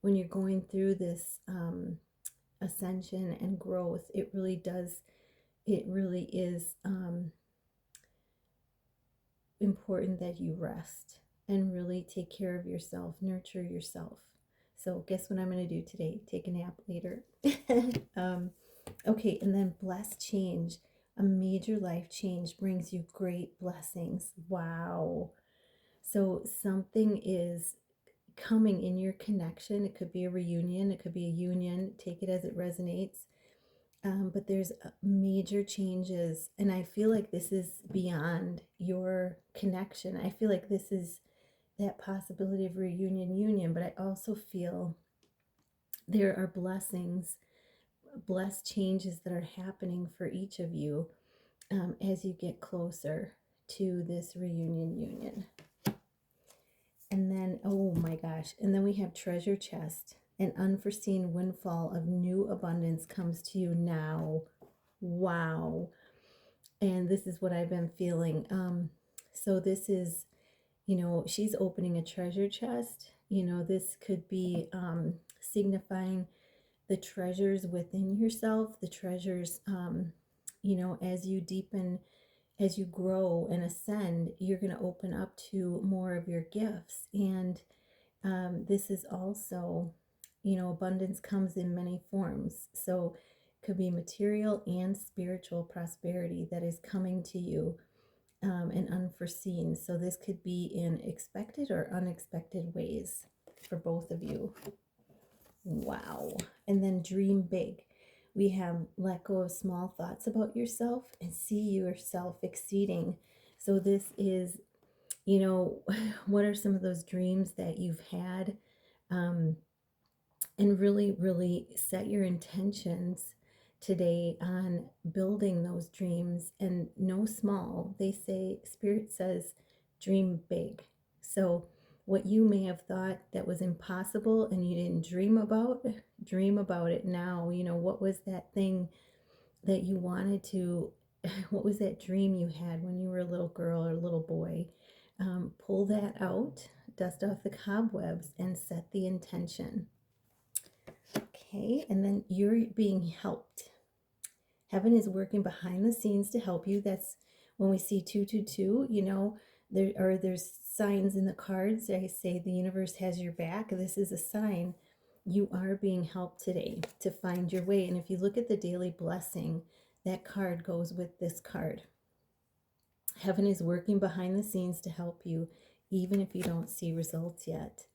when you're going through this ascension and growth, it really does, it really is important that you rest and really take care of yourself, nurture yourself. So, guess what I'm going to do today? Take a nap later. Okay, and then blessed change. A major life change brings you great blessings. Wow. So, something is coming in your connection. It could be a reunion, it could be a union. Take it as it resonates. But there's major changes, and I feel like this is beyond your connection. I feel like this is that possibility of reunion, union, but I also feel there are blessings, blessed changes that are happening for each of you as you get closer to this reunion, union. And then, oh my gosh, and then we have treasure chest. An unforeseen windfall of new abundance comes to you now. Wow. And this is what I've been feeling. So this is, she's opening a treasure chest. This could be signifying the treasures within yourself, the treasures, as you deepen, as you grow and ascend, you're going to open up to more of your gifts. And this is also, abundance comes in many forms. So it could be material and spiritual prosperity that is coming to you and unforeseen. So this could be in expected or unexpected ways for both of you. Wow. And then dream big. We have let go of small thoughts about yourself and see yourself exceeding. So this is, what are some of those dreams that you've had? And really, really set your intentions today on building those dreams, and no small. They say, Spirit says, dream big. So what you may have thought that was impossible and you didn't dream about it now. What was that thing that you wanted to, what was that dream you had when you were a little girl or a little boy? Pull that out, dust off the cobwebs, and set the intention. Okay, and then you're being helped. Heaven is working behind the scenes to help you. That's when we see 222, there's signs in the cards. I say the universe has your back. This is a sign you are being helped today to find your way. And if you look at the daily blessing, that card goes with this card. Heaven is working behind the scenes to help you, even if you don't see results yet.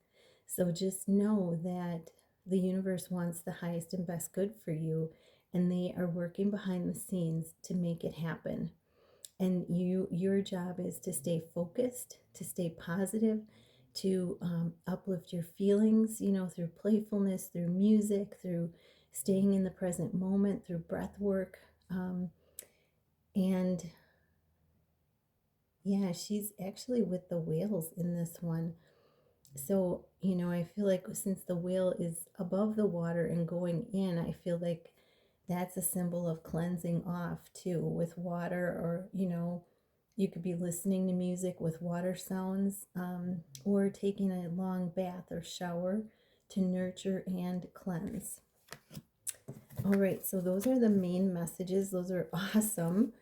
So just know that the universe wants the highest and best good for you, and they are working behind the scenes to make it happen. And your job is to stay focused, to stay positive, to uplift your feelings, through playfulness, through music, through staying in the present moment, through breath work. And yeah, she's actually with the whales in this one. So, I feel like since the whale is above the water and going in, I feel like that's a symbol of cleansing off too with water, or, you could be listening to music with water sounds, or taking a long bath or shower to nurture and cleanse. All right, so those are the main messages. Those are awesome.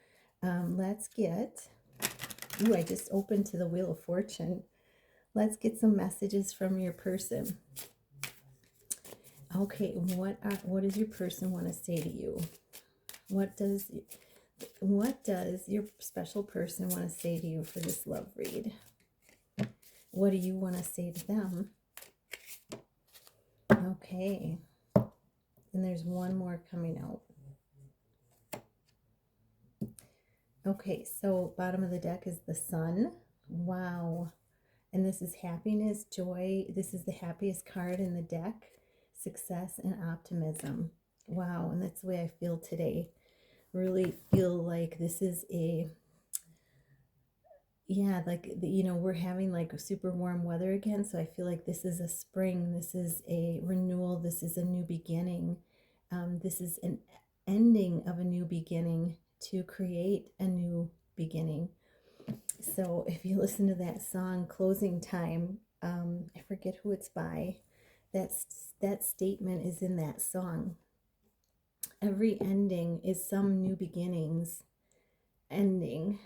Let's get, I just opened to the Wheel of Fortune. Let's get some messages from your person. Okay, what does your person want to say to you? What does your special person want to say to you for this love read? What do you want to say to them? Okay. And there's one more coming out. Okay, so bottom of the deck is the Sun. Wow. And this is happiness, joy. This is the happiest card in the deck. Success and optimism. Wow, and that's the way I feel today. Really feel like this is we're having like super warm weather again. So I feel like this is a spring. This is a renewal. This is a new beginning. This is an ending of a new beginning to create a new beginning. So if you listen to that song, Closing Time, I forget who it's by. that statement is in that song. Every ending is some new beginnings ending,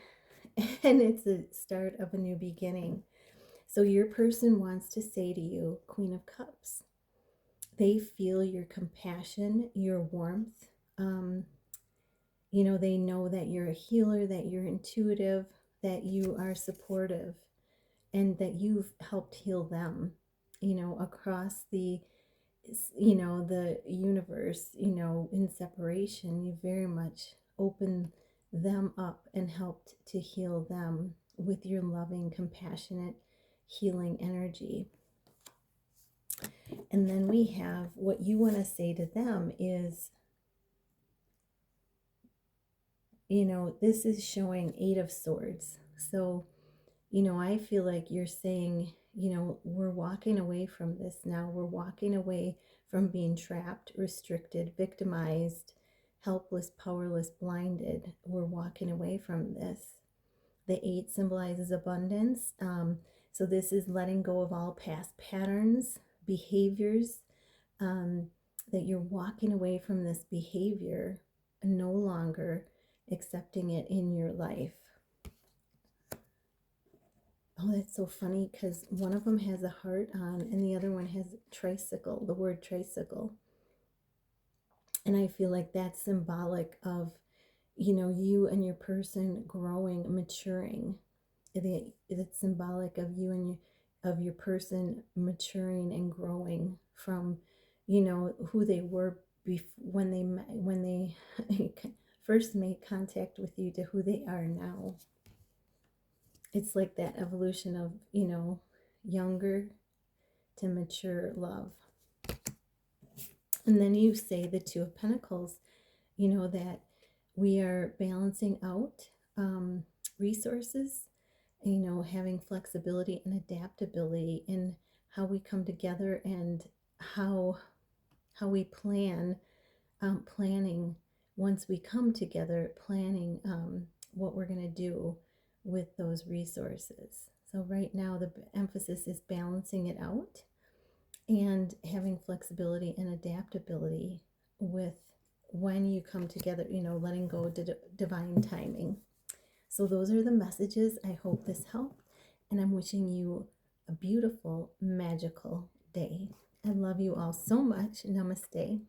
and it's a start of a new beginning. So your person wants to say to you, Queen of Cups, they feel your compassion, your warmth. They know that you're a healer, that you're intuitive, that you are supportive, and that you've helped heal them, across the universe, in separation. You very much open them up and helped to heal them with your loving, compassionate, healing energy. And then we have what you want to say to them is, this is showing Eight of Swords. So, I feel like you're saying, we're walking away from this now. We're walking away from being trapped, restricted, victimized, helpless, powerless, blinded. We're walking away from this. The eight symbolizes abundance. So this is letting go of all past patterns, behaviors, that you're walking away from this behavior, no longer accepting it in your life. Oh, that's so funny because one of them has a heart on and the other one has tricycle, the word tricycle. And I feel like that's symbolic of, you and your person growing, maturing. It's symbolic of you and of your person maturing and growing from, who they were when they first made contact with you to who they are now. It's like that evolution of, younger to mature love. And then you say the Two of Pentacles, that we are balancing out resources, having flexibility and adaptability in how we come together and how we planning once we come together, planning what we're going to do with those resources. So right now the emphasis is balancing it out and having flexibility and adaptability with when you come together, letting go to divine timing. So those are the messages. I hope this helped, and I'm wishing you a beautiful, magical day. I love you all so much. Namaste.